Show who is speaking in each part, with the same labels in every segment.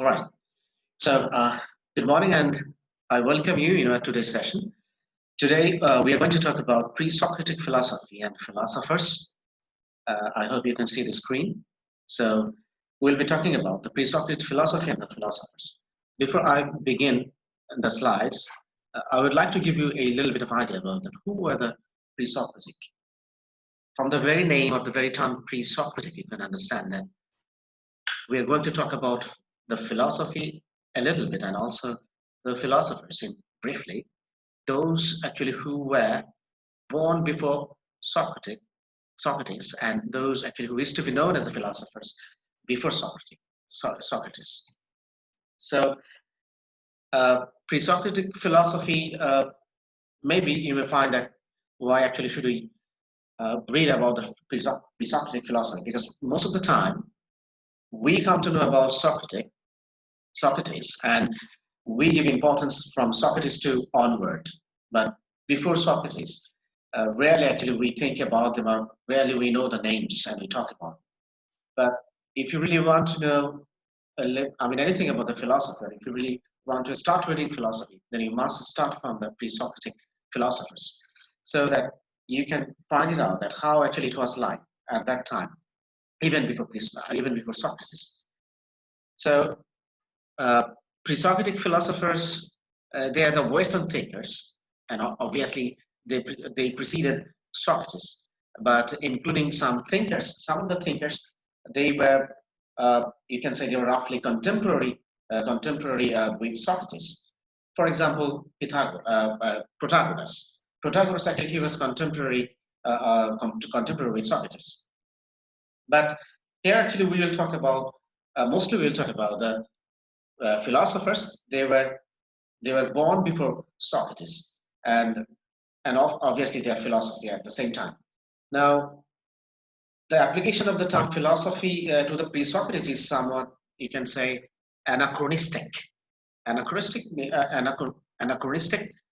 Speaker 1: All right. So, good morning, and I welcome you. At today's session. Today, we are going to talk about pre-Socratic philosophy and philosophers. I hope you can see the screen. So, we'll be talking about the pre-Socratic philosophy and the philosophers. Before I begin the slides, I would like to give you a little bit of idea about that. Who were the pre-Socratic? From the very name or the very term pre-Socratic, you can understand that we are going to talk about the philosophy a little bit and also the philosophers in briefly, those actually who were born before Socrates, and those actually who is to be known as the philosophers before Socrates. So, pre-Socratic philosophy, maybe you may find that why actually should we read about the pre-Socratic philosophy? Because most of the time we come to know about Socrates, and we give importance from Socrates to onward. But before Socrates, rarely actually we think about them, or rarely we know the names and we talk about them. But if you really want to know, anything about the philosopher, if you really want to start reading philosophy, then you must start from the pre-Socratic philosophers, so that you can find it out that how actually it was like at that time, even before Socrates. So, pre-Socratic philosophers, they are the Western thinkers, and obviously they preceded Socrates. But including some of the thinkers, they were, you can say, they were roughly contemporary with Socrates. For example, Protagoras. Protagoras actually he was contemporary with Socrates. But here actually we will talk about mostly we will talk about the philosophers. They were born before Socrates, and obviously their philosophy at the same time. Now, the application of the term philosophy to the pre-Socrates is somewhat, you can say, anachronistic. Anachronistic,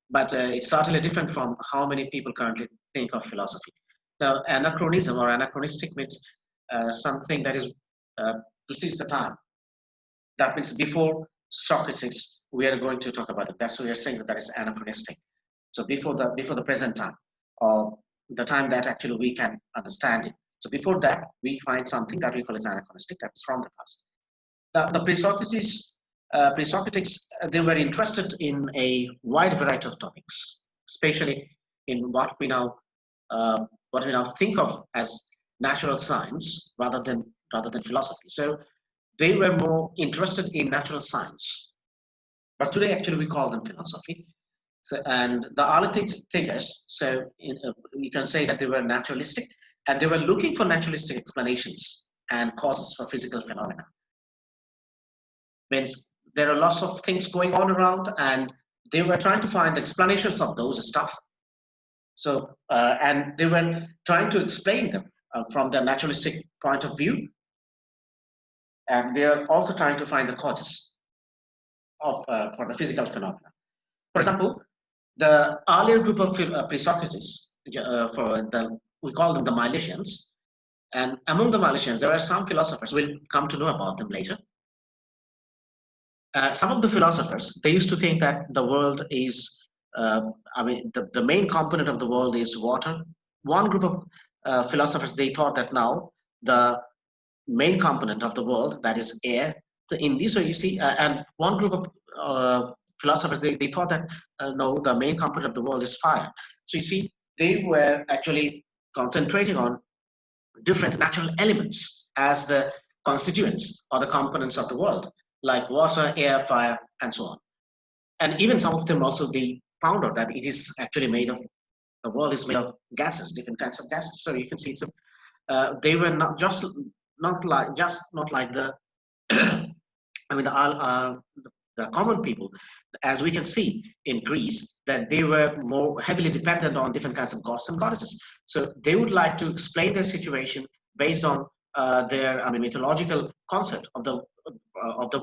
Speaker 1: but it's certainly different from how many people currently think of philosophy. Now, anachronism or anachronistic means something that is precedes the time. That means before Socrates, we are going to talk about it. That's why we are saying that is anachronistic. So before the present time, or the time that actually we can understand it. So before that, we find something that we call as anachronistic, that is from the past. Now, the pre-Socratics, they were interested in a wide variety of topics, especially in what we now think of as natural science rather than philosophy. So they were more interested in natural science, but today actually we call them philosophy. So, and the early thinkers, you can say that they were naturalistic, and they were looking for naturalistic explanations and causes for physical phenomena. Means there are lots of things going on around, and they were trying to find explanations of those stuff. So, and they were trying to explain them from the naturalistic point of view. And they are also trying to find the causes of for the physical phenomena. For example, the earlier group of pre-Socrates, we call them the Malaysians, and among the Malaysians, there are some philosophers. We'll come to know about them later. Some of the philosophers, they used to think that the world is, the main component of the world is water. One group of philosophers, they thought that now the main component of the world, that is air. So in this way, you see, and one group of philosophers, they thought that no, the main component of the world is fire. So you see, they were actually concentrating on different natural elements as the constituents or the components of the world, like water, air, fire, and so on. And even some of them also, they found out that it is actually made of, the world is made of gases, different kinds of gases. So you can see they were not like the the common people, as we can see in Greece, that they were more heavily dependent on different kinds of gods and goddesses. So they would like to explain their situation based on their mythological concept of the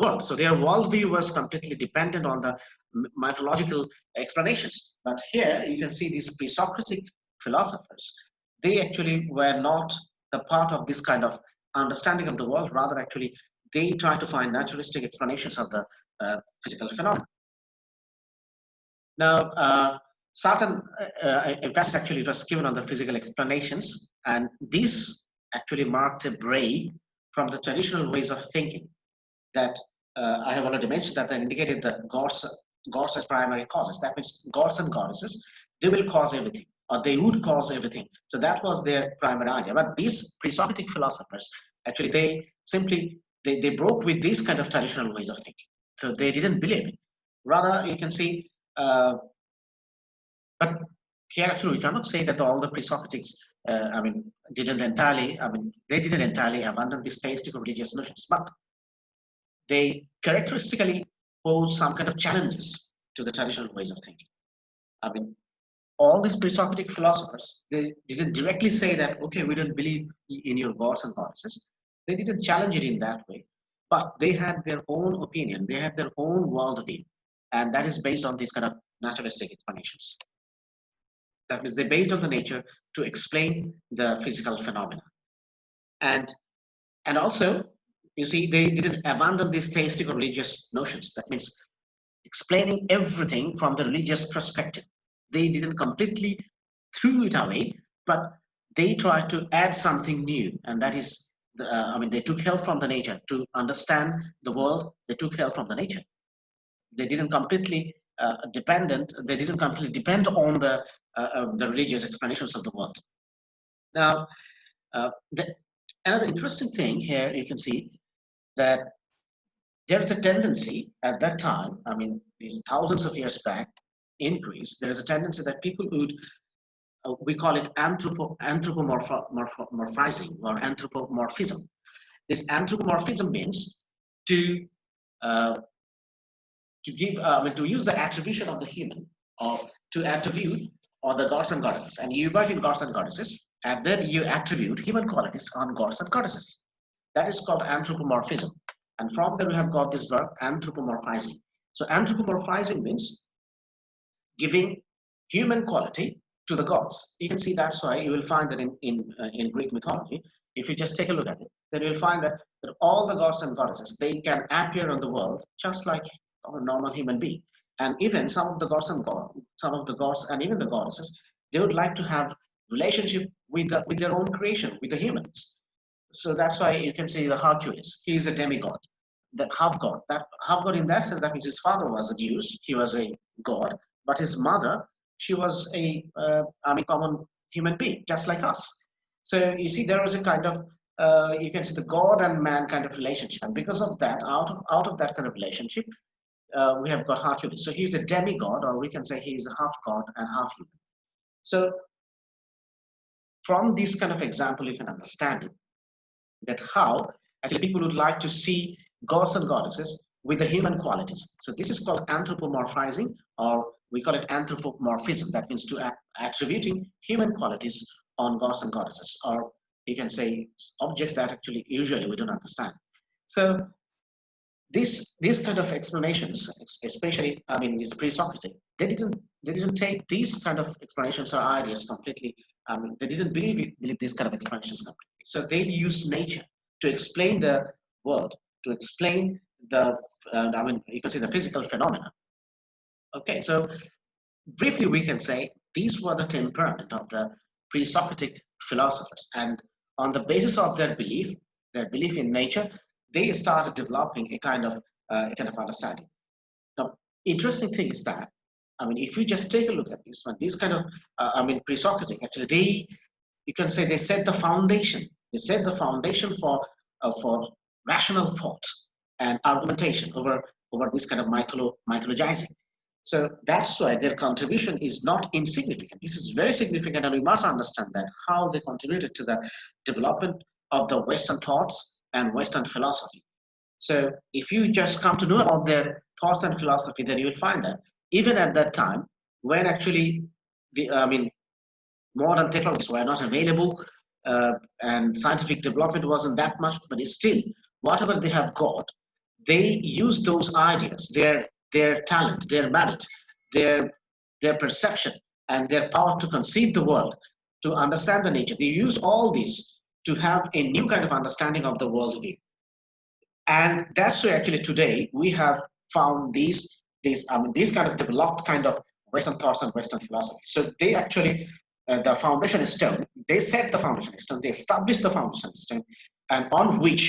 Speaker 1: world. So their worldview was completely dependent on the mythological explanations. But here you can see these pre-Socratic philosophers, they actually were not the part of this kind of understanding of the world. Rather, actually, they try to find naturalistic explanations of the physical phenomena. Now, certain emphasis actually was given on the physical explanations, and this actually marked a break from the traditional ways of thinking that I have already mentioned, that they indicated the gods as primary causes. That means gods and goddesses, they will cause everything, or they would cause everything. So that was their primary idea. But these pre-Socratic philosophers, actually, they simply they broke with these kind of traditional ways of thinking. So they didn't believe it. Rather, you can see, but here actually we cannot say that all the pre-Socratics, didn't entirely. They didn't entirely abandon these theistic or religious notions, but they characteristically pose some kind of challenges to the traditional ways of thinking. I mean, all these pre-Socratic philosophers, they didn't directly say that, okay, we don't believe in your gods and goddesses. They didn't challenge it in that way, but they had their own opinion, they had their own worldview, and that is based on these kind of naturalistic explanations. That means they based on the nature to explain the physical phenomena. And also, you see, they didn't abandon these theistic or religious notions. That means explaining everything from the religious perspective. They didn't completely threw it away, but they tried to add something new, and that is, they took help from the nature to understand the world. They took help from the nature. They didn't completely They didn't completely depend on the religious explanations of the world. Now, another interesting thing here, you can see that there is a tendency at that time, these thousands of years back in Greece, there is a tendency that people would, we call it anthropomorphizing or anthropomorphism. This anthropomorphism means to to use the attribution of the human, or to attribute on the gods and goddesses, and you imagine gods and goddesses, and then you attribute human qualities on gods and goddesses. That is called anthropomorphism. And from there we have got this verb anthropomorphizing. So anthropomorphizing means giving human quality to the gods. You can see that's why you will find that in Greek mythology, if you just take a look at it, then you'll find that all the gods and goddesses, they can appear on the world just like a normal human being. And even some of the gods and even the goddesses, they would like to have relationship with their own creation, with the humans. So that's why you can see the Hercules. He is a demigod, that half god. That half god in that sense, that means his father was a Zeus, he was a god, but his mother, she was a common human being, just like us. So you see, there was a kind of you can see the god and man kind of relationship, and because of that, out of that kind of relationship, we have got Hercules. So he's a demigod, or we can say he's a half god and half human. So from this kind of example, you can understand it, that how actually people would like to see gods and goddesses with the human qualities. So this is called anthropomorphizing, or we call it anthropomorphism. That means to attributing human qualities on gods and goddesses, or you can say objects that actually usually we don't understand. So these kind of explanations, especially these pre-Socratic, they didn't take these kind of explanations or ideas completely. They didn't believe these kind of explanations completely. So they used nature to explain the world, to explain the you can say the physical phenomena. Okay, so briefly we can say these were the temperament of the pre-Socratic philosophers, and on the basis of their belief in nature, they started developing a kind of understanding. Now, interesting thing is that, if you just take a look at this one, these kind of, pre-Socratic, actually, you can say they set the foundation. They set the foundation for rational thought and argumentation over this kind of mythologizing. So that's why their contribution is not insignificant. This is very significant, and we must understand that how they contributed to the development of the Western thoughts and Western philosophy. So if you just come to know about their thoughts and philosophy, then you will find that even at that time, when actually modern technologies were not available, and scientific development wasn't that much, but still, whatever they have got, they use those ideas, their talent, their merit, their perception, and their power to conceive the world, to understand the nature. They use all these to have a new kind of understanding of the worldview. And that's why actually today we have found these kind of developed kind of Western thoughts and Western philosophy. So they actually the foundation stone. They set the foundation stone. They established the foundation stone, and on which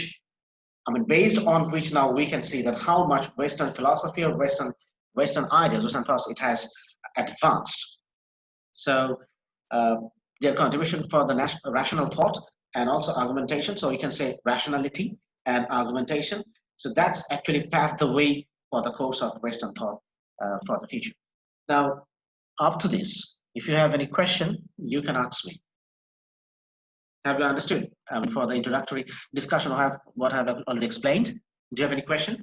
Speaker 1: based on which now we can see that how much Western philosophy or Western ideas, Western thoughts, it has advanced. So their contribution for the rational thought and also argumentation. So you can say rationality and argumentation. So that's actually paved the way for the course of Western thought for the future. Now, up to this, if you have any question, you can ask me. Have you understood for the introductory discussion of what I have already explained? Do you have any question?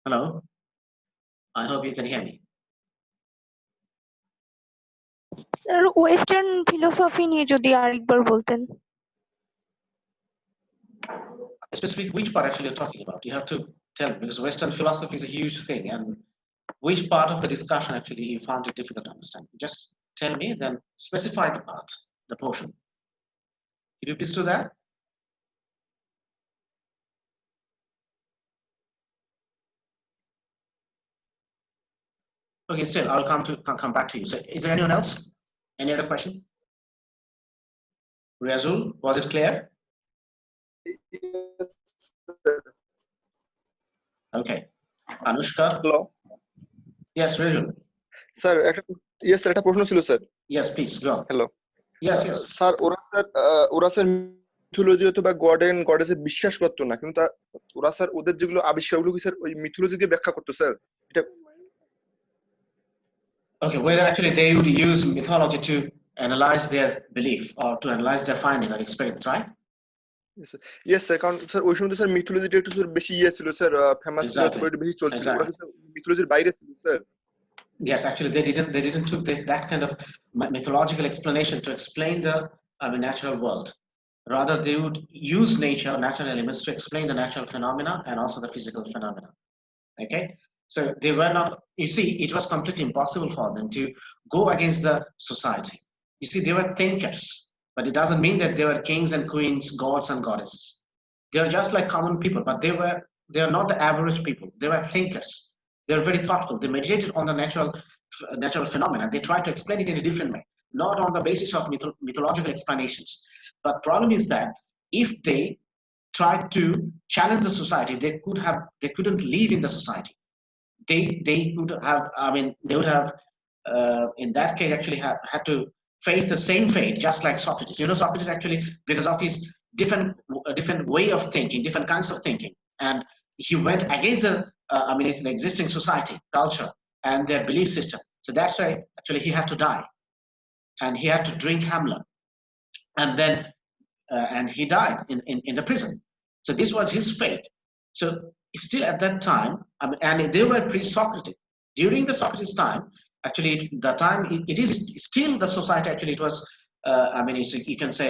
Speaker 1: Hello? I hope you can hear me.
Speaker 2: Sir western philosophy নিয়ে যদি আরেকবার বলতেন।
Speaker 1: Specific which part actually you're talking about? You have to tell me, because Western philosophy is a huge thing, and which part of the discussion actually you found it difficult to understand? Just tell me, then specify the part, the portion. Could you please do that? Okay, still, I'll come back to you. So, is there anyone else? Any other question? Riazul, was it clear?
Speaker 3: Yes,
Speaker 1: Okay. Anushka?
Speaker 3: hello.
Speaker 1: Yes, Riazul.
Speaker 3: Sir, yes, sir, একটা প্রশ্ন ছিল sir.
Speaker 1: Yes, please, go on.
Speaker 3: Hello.
Speaker 1: Yes, yes.
Speaker 3: Sir ওরা sir mythology অথবা god and গডেসে বিশ্বাস করতো না, কিন্তু ওরা স্যার ওদের যেগুলো আবিষ্কারগুলো কি স্যার ওই মিথোলজি দিয়ে ব্যাখ্যা করতো স্যার। এটা
Speaker 1: Okay, whether actually they would use mythology to analyze their belief or to analyze their finding or experiments, right?
Speaker 3: Yes sir, কারণ স্যার ওই সময় তো স্যার মিথোলজিটা একটু স্যার বেশি ছিল স্যার, ফেমাস ছিল অথবা একটু বেশি চলছিল। ওরা কি স্যার মিথোলজির বাইরে ছিল sir?
Speaker 1: Yes, actually they didn't took that kind of mythological explanation to explain the natural world. Rather, they would use nature, natural elements to explain the natural phenomena and also the physical phenomena. Okay, so they were not. You see, it was completely impossible for them to go against the society. You see, they were thinkers, but it doesn't mean that they were kings and queens, gods and goddesses. They are just like common people, but they are not the average people. They were thinkers. They're very thoughtful. They meditated on the natural phenomena. They tried to explain it in a different way, not on the basis of mythological explanations. But problem is that if they tried to challenge the society, they couldn't live in the society. They could have, they would have, in that case, actually had to face the same fate, just like Socrates. You know, Socrates actually, because of his different way of thinking, different kinds of thinking, and he went against it's the existing society, culture, and their belief system. So that's why actually he had to die, and he had to drink Hamlet, and then and he died in the prison. So this was his fate. So still at that time, and they were pre-Socratic. During the Socrates time, actually, the time it is still the society. Actually, it was. You can say.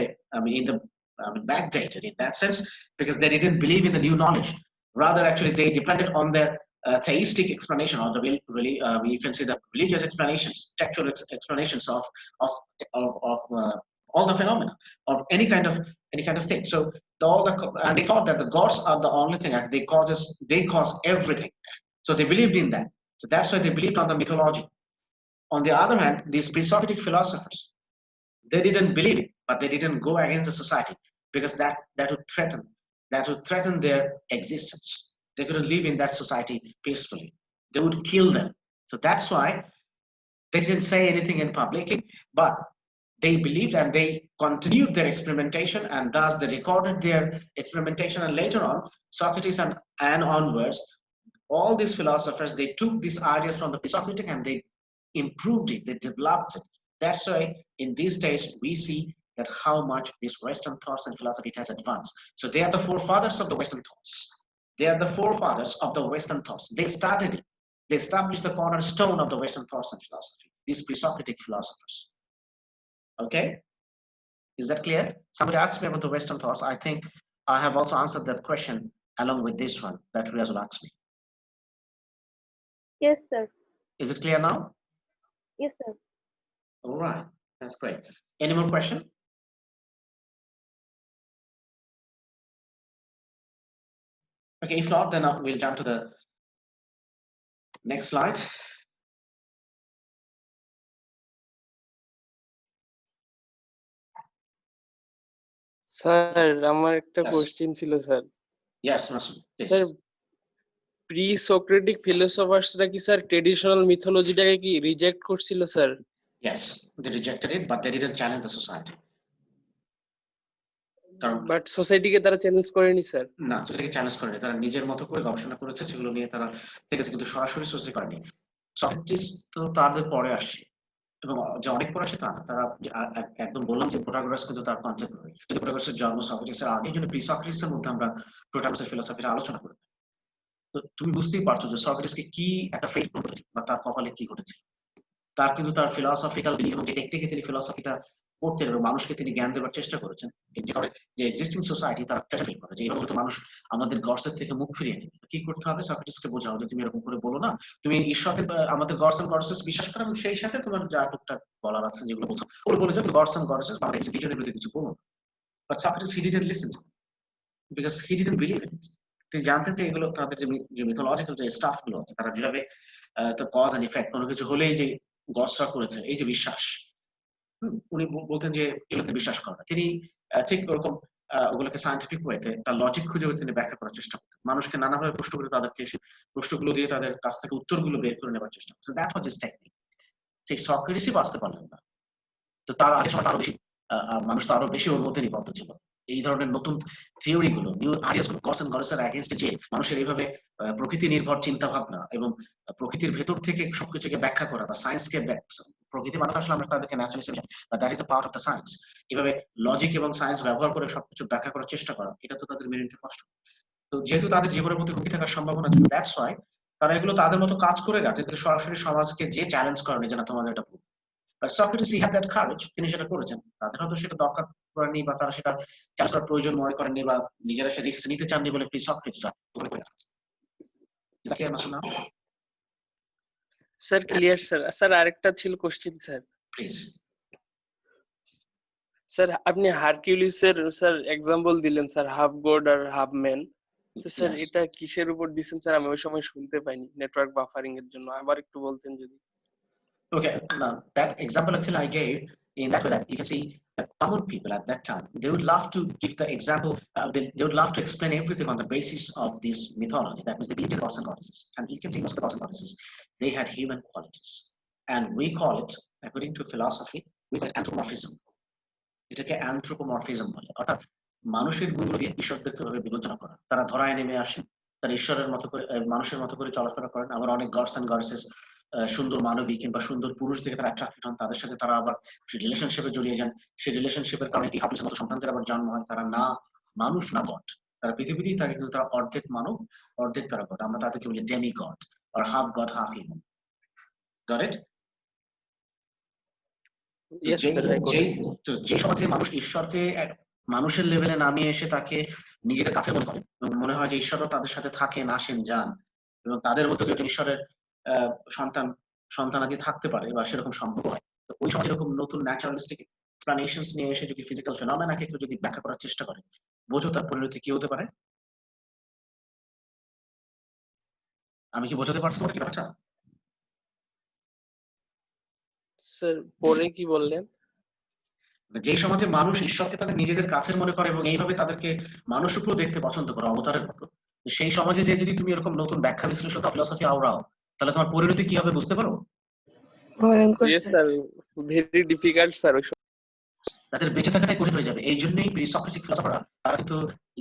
Speaker 1: Backdated in that sense, because they didn't believe in the new knowledge. Rather, actually, they depended on their theistic explanation, or the really, you can say the religious explanations, textual explanations of all the phenomena or any kind of thing. So and they thought that the gods are the only thing, as they cause everything. So they believed in that. So that's why they believed on the mythology. On the other hand, these pre-Socratic philosophers, they didn't believe it, but they didn't go against the society, because that would threaten their existence. They couldn't live in that society peacefully. They would kill them. So that's why they didn't say anything in publicly, but they believed, and they continued their experimentation, and thus they recorded their experimentation. And later on, Socrates and onwards, all these philosophers, they took these ideas from the pre-Socratic and they improved it, they developed it. That's why in these days we see that how much this Western thoughts and philosophy has advanced. So they are the forefathers of the Western thoughts. They are the forefathers of the Western thoughts. They started it. They established the cornerstone of the Western thoughts and philosophy, these pre-Socratic philosophers. Okay, is that clear? Somebody asked me about the Western thoughts. I think I have also answered that question along with this one that Riazul asked me.
Speaker 2: Yes, sir.
Speaker 1: Is it clear now?
Speaker 2: Yes, sir.
Speaker 1: All right, that's great. Any more question? Okay, if not, then we'll jump to the next slide.
Speaker 4: Sir আমার একটা
Speaker 1: Yes.
Speaker 4: Question ছিল sir
Speaker 1: Yes, Masood, please.
Speaker 4: Sir pre Socratic ফিলোসফার্সরা কি sir traditional মিথোলজিটাকে কি reject করছিল sir?
Speaker 1: Yes, they rejected it, but they didn't challenge the society. কারণ
Speaker 4: but সোসাইটিকে তারা চ্যালেঞ্জ করেনি স্যার।
Speaker 1: না, সেটাকে চ্যালেঞ্জ করেনি, তারা নিজের মতো করে গবেষণা করেছে, সেগুলো নিয়ে তারা দেখেছে, কিন্তু সরাসরি সোসাইটি করেনি। সক্রেটিস তো তাদের পরে আসছে, এবং যে অনেক পরে আসে তা না, তারা একদম বললাম যে প্রোটাগোরাস কিন্তু তার কন্টেম্পোরারি, কিন্তু প্রোটাগোরাসের জন্ম সক্রেটিসের আগে, জন্য প্রি সক্রেটিসের মধ্যে আমরা প্রোটাগোরাসের ফিলোসফির আলোচনা করি। তো তুমি বুঝতেই পারছো যে সক্রেটিসকে কি একটা ফেট ঘটেছে, বা তার কপালে কি ঘটেছে। তার কিন্তু তার ফিলসফিক্যাল বিলিফ এবং যে টেকনিকে তিনি ফিলসফিটা করতেন এবং মানুষকে তিনি জ্ঞান দেওয়ার চেষ্টা করেছেন, যে এক্সিস্টিং সোসাইটি তারা চেষ্টা করে যে এরকম মানুষ আমাদের গডসের থেকে মুখ ফিরিয়ে নেবে। কি করতে হবে? সক্রেটিসকে বোঝাও যে তুমি এরকম করে বলো না, তুমি ঈশ্বরকে আমাদের গডস এন্ড গডেসেস বিশ্বাস করো, এবং সেই সাথে তোমার যা টুকটাক বলার আছে যেগুলো বলছো ওগুলো বলে যাও, গডস এন্ড গডেসেস বা এক্সিবিশনের বিরুদ্ধে কিছু বলো। But Socrates he didn't listen because he didn't believe in it. তিনি জানতেন যে এগুলো তাদের যে মিথোলজিক্যাল যে স্টাফ গুলো আছে, তারা যেভাবে কজ এন্ড ইফেক্ট, কোনো কিছু হলেই যে গডসরা করেছে, এই যে বিশ্বাস, উনি বলতেন যে এগুলোতে বিশ্বাস করে না। তিনি ঠিক ওরকম ওগুলোকে সায়েন্টিফিক ওয়েতে তার লজিক খুঁজে তিনি ব্যাখ্যা করার চেষ্টা করতেন, মানুষকে নানাভাবে প্রশ্ন করে তাদেরকে প্রশ্নগুলো দিয়ে তাদের কাছ থেকে উত্তরগুলো বের করে নেবার চেষ্টা করতেন। That was his technique. ঠিক সক্রেটিসই বাঁচতে পারলেন না, তো তার আগে সময় আরো বেশি মানুষ তো আরো বেশি ওর মধ্যে নিবদ্ধ ছিল। এই ধরনের নতুন থিওরি গুলো, নিউ আইডিয়াস গুলো, গডস এন্ড গডেসের এগেইনস্টে যে মানুষের এইভাবে প্রকৃতি নির্ভর চিন্তা ভাবনা এবং প্রকৃতির ভেতর থেকে সবকিছুকে ব্যাখ্যা করা, বা সায়েন্সকে প্রকৃতি মানুষ আসলে আমরা তাদেরকে ন্যাচারালিস্ট, বা that is a part of the science, এভাবে লজিক এবং সায়েন্স ব্যবহার করে সবকিছু ব্যাখ্যা করার চেষ্টা করা, এটা তো তাদের মেনে নিতে কষ্ট। তো যেহেতু তাদের জীবনের প্রতি হুমকি থাকার সম্ভাবনা ছিল, দ্যাটস ওয়াই তারা এগুলো তাদের মতো কাজ করে গেছে, কিন্তু সরাসরি সমাজকে যে চ্যালেঞ্জ করেনি যে না তোমাদের এটা ভুল। But Socrates, he had that courage, তিনি সেটা করেছেন। তাদের হয়তো সেটা দরকার পড়েনি, বা তারা সেটা চাষ করার প্রয়োজন মনে করেননি, বা নিজেরা সে রিস্ক নিতে চাননি বলে প্রি সক্রেটিসরা করে আছে। Is that clear, Masood now?
Speaker 4: Sir clear sir. Sir আরেকটা ছিল কোশ্চেন স্যার।
Speaker 1: Please.
Speaker 4: স্যার আপনি হারকিউলিসের স্যার এক্সাম্পল দিলেন স্যার, হাফ গড আর হাফ ম্যান। তো স্যার
Speaker 1: Yes.
Speaker 4: এটা কিসের উপর দিছেন স্যার? আমি ওই সময় শুনতে পাইনি, নেটওয়ার্ক বাফারিং এর জন্য। আবার একটু বলতেন যদি।
Speaker 1: Okay, now that example actually I gave in that way, that you can see that common people at that time, they would love to give the example, they would love to explain everything on the basis of this mythology. That means they believed in gods and goddesses, and you can see most of the gods and goddesses, they had human qualities, and we call it, according to philosophy, we call it anthropomorphism. এটাকে অ্যানথ্রোপোমরফিজম বলে, অর্থাৎ মানুষের গুণগুলো দিয়ে ঈশ্বরদেরকে ভাবে বিবেচনা করা। তারা ধরায় নেমে আসে, তারা ঈশ্বরের মতো করে মানুষের মতো করে চলাফেরা করেন। আবার অনেক গডস এন্ড গডেসেস সুন্দর মানবী কিংবা সুন্দর পুরুষ থেকে তারা অ্যাট্রাক্টেড হন, তাদের সাথে তারা আবার রিলেশনশিপে জড়িয়ে যান। সেই রিলেশনশিপের কারণে এই হাফিসের মতো সন্তানদের আবার জন্ম হয়। তারা না মানুষ না গড, তারা পৃথিবীতেই থাকে, কিন্তু তারা অর্ধেক মানব অর্ধেক তারা গড। আমরা তাদেরকে বলি ডেমি গড আর half god half human. Got it?
Speaker 4: Yes sir, I got it.
Speaker 1: যে সমাজে মানুষ ঈশ্বরকে মানুষের লেভেলে নামিয়ে এসে তাকে নিজেদের কাছে মনে করে, মনে হয় যে ঈশ্বরও তাদের সাথে থাকেন, আসেন, যান, এবং তাদের মধ্যে ঈশ্বরের সন্তান সন্তানাদি থাকতে পারে, বা সেরকম সম্ভব হয়। তো ওই সময় এরকম নতুন ন্যাচারালিস্টিক এক্সপ্লানেশনস নিয়ে এসে যদি ফিজিক্যাল ফেনোমেনাকে কেউ যদি ব্যাখ্যা করার চেষ্টা করে, বোঝো তার পরিণতি কি হতে পারে? আমি কি বোঝাতে পারছি তোমাকে ব্যাপারটা?
Speaker 4: স্যার পরে কি বললেন?
Speaker 1: যে সমাজে মানুষ ঈশ্বরকে তাদের নিজেদের কাছের মনে করে এবং এইভাবে তাদেরকে মানুষ রূপেও দেখতে পছন্দ করে, অবতারের মতো, সেই সমাজে যে যদি তুমি এরকম নতুন ব্যাখ্যা বিশ্লেষণ ফিলসফি আওড়াও, তাহলে তোমার পরিণতি কি হবে বুঝতে পারো?
Speaker 2: ভয়ঙ্কর
Speaker 4: yes
Speaker 2: sir.
Speaker 4: Sir, very difficult sir.
Speaker 1: তাদের বেঁচে থাকাটাই কঠিন হয়ে যাবে। এই জন্যই প্রি-সক্রেটিক ফিলসফাররা তারা কিন্তু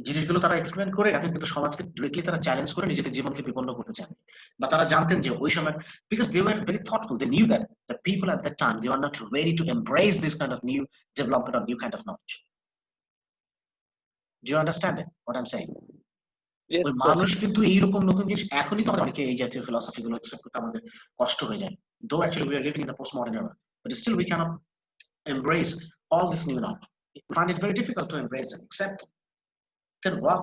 Speaker 1: জিনিসগুলো তারা এক্সপ্লেন করে গেছেন, কিন্তু সমাজকে ডিরেক্টলি তারা চ্যালেঞ্জ করে নিজেদের জীবনকে বিপন্ন করতে চান। বা তারা জানতেন যে ওই সময়, because they were very thoughtful, they knew that the people at that time they are not ready to embrace this kind of new development or new kind of knowledge. Do you understand what I am saying? ওই মানুষ কিন্তু এইরকম নতুন জিনিস এখনই তো অনেকে এই জাতীয় ফিলসফি গুলো অ্যাকসেপ্ট করতে আমাদের কষ্ট হয়ে যায়। Though actually we are living in the post modern era, but still we cannot embrace all this new knowledge. We find it very difficult to embrace and accept them. Then what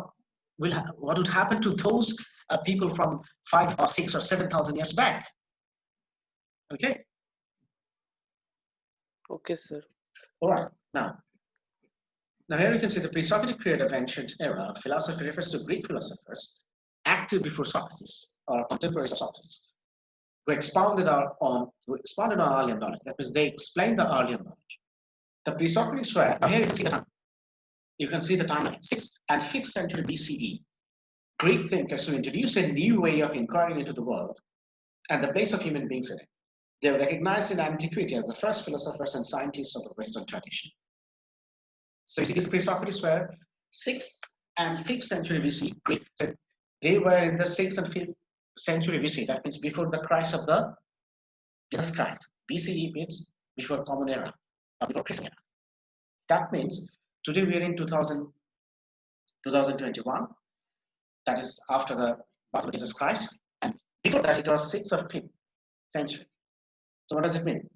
Speaker 1: would happen to those people from 5 or 6 or 7,000 years back? Okay.
Speaker 4: Okay, sir.
Speaker 1: All right. Now here you can see the pre-Socratic period of ancient era of philosophy refers to Greek philosophers active before Socrates or contemporaries of Socrates who expounded on earlier knowledge. That means they explained the earlier knowledge. The pre-Socratics were, now here you can see the time. You can see the timeline, 6th and 5th century BCE. Greek thinkers who introduced a new way of inquiring into the world and the place of human beings in it. They were recognized in antiquity as the first philosophers and scientists of the Western tradition. So you see, these pre-Socrates were 6th and 5th century BC. Greek. So they were in the 6th and 5th century BC. That means before the Christ of the Jesus Christ. BCE means before Common Era, or before Christian Era. That means today we are in 2021. That is after the birth of Jesus Christ. And before that, it was 6th or 5th century. So what does it mean?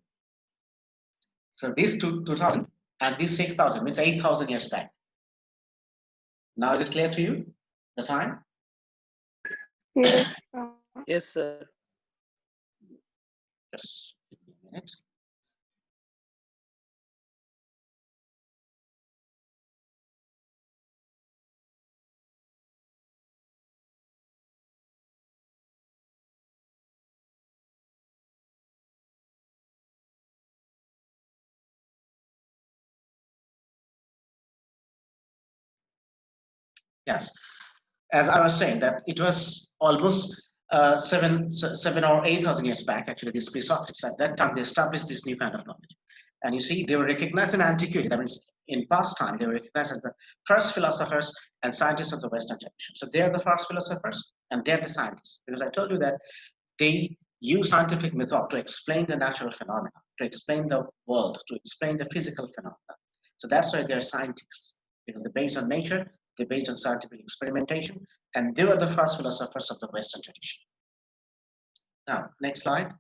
Speaker 1: So these 2000 and these 6,000 means 8,000 years back. Now is it clear to you, the time?
Speaker 2: Yes.
Speaker 4: Yes, sir.
Speaker 1: Just give me a minute. Yes, as I was saying that it was almost 7 or 8,000 years back, actually, these pre-Socrates, at that time, they established this new kind of knowledge. And you see, they were recognized in antiquity. That means in past time, they were recognized as the first philosophers and scientists of the Western tradition. So they're the first philosophers and they're the scientists. Because I told you that they use scientific method to explain the natural phenomena, to explain the world, to explain the physical phenomena. So that's why they're scientists, because they're based on nature, they're based on scientific experimentation, and they were the first philosophers of the Western tradition. Now, next slide.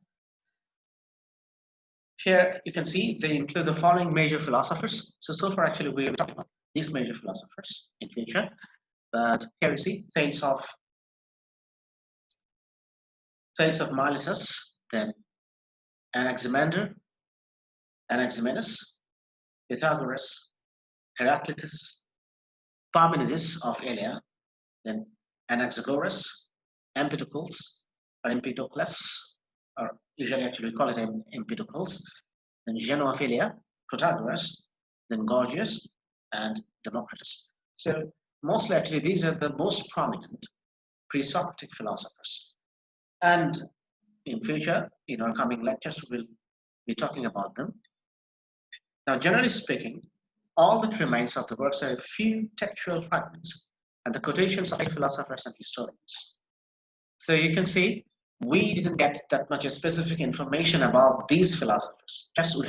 Speaker 1: Here you can see they include the following major philosophers. So far actually we are talking about these major philosophers in future. But here you see Thales of Miletus, then Anaximander, Anaximenes, Pythagoras, Heraclitus, Parmenides of Elea, then Anaxagoras, Empedocles, or Empedocles, or usually actually we call it Empedocles, then Zeno of Elea, Protagoras, then Gorgias, and Democritus. So mostly actually these are the most prominent pre-Socratic philosophers. And in future, in our coming lectures, we'll be talking about them. Now, generally speaking, all that remains of the works are a few textual fragments and the quotations of philosophers and historians. So you can see we didn't get that much specific information about these philosophers. Yes, we